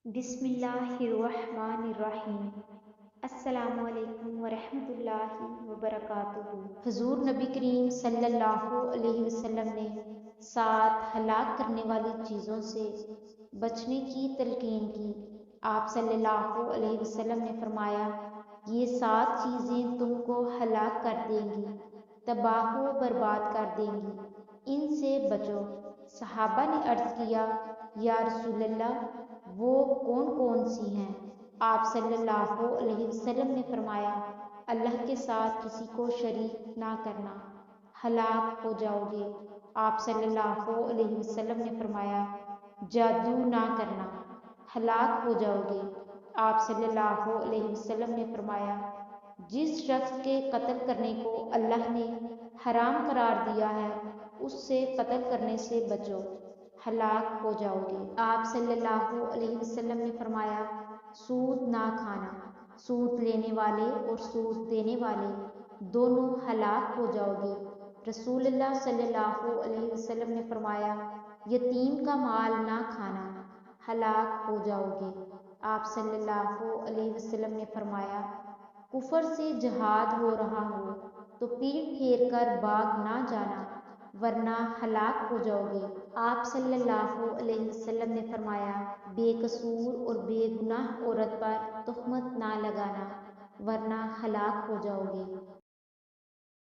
بسم اللہ الرحمن الرحیم۔ السلام علیکم ورحمۃ اللہ وبرکاتہ۔ حضور نبی کریم صلی اللہ علیہ وسلم نے 7 ہلاک کرنے والی چیزوں سے بچنے کی تلقین کی۔ آپ صلی اللہ علیہ وسلم نے فرمایا، یہ 7 چیزیں تم کو ہلاک کر دیں گی، تباہ و برباد کر دیں گی، ان سے بچو۔ صحابہ نے عرض کیا، یا رسول اللہ، وہ کون کون سی ہیں؟ آپ صلی اللہ علیہ وسلم نے فرمایا، اللہ کے ساتھ کسی کو شریک نہ کرنا، ہلاک ہو جاؤ گے۔ آپ صلی اللہ علیہ وسلم نے فرمایا، جادو نہ کرنا، ہلاک ہو جاؤ گے۔ آپ صلی اللہ علیہ وسلم نے فرمایا، جس شخص کے قتل کرنے کو اللہ نے حرام قرار دیا ہے، اس سے قتل کرنے سے بچو، ہلاک ہو جاؤ گے۔ آپ صلی اللہ علیہ وسلم نے فرمایا، سود نہ کھانا، سود لینے والے اور سود دینے والے دونوں ہلاک ہو جاؤ گے۔ رسول اللہ صلی اللہ علیہ وسلم نے فرمایا، یتیم کا مال نہ کھانا، ہلاک ہو جاؤ گے۔ آپ صلی اللہ علیہ وسلم نے فرمایا، کفر سے جہاد ہو رہا ہو تو پیٹھ پھیر کر بھاگ نہ جانا، ورنہ ہلاک ہو جاؤ گے۔ آپ صلی اللہ علیہ وسلم نے فرمایا، بے قصور اور بے گناہ عورت پر تہمت نہ لگانا، ورنہ ہلاک ہو جاؤ گے۔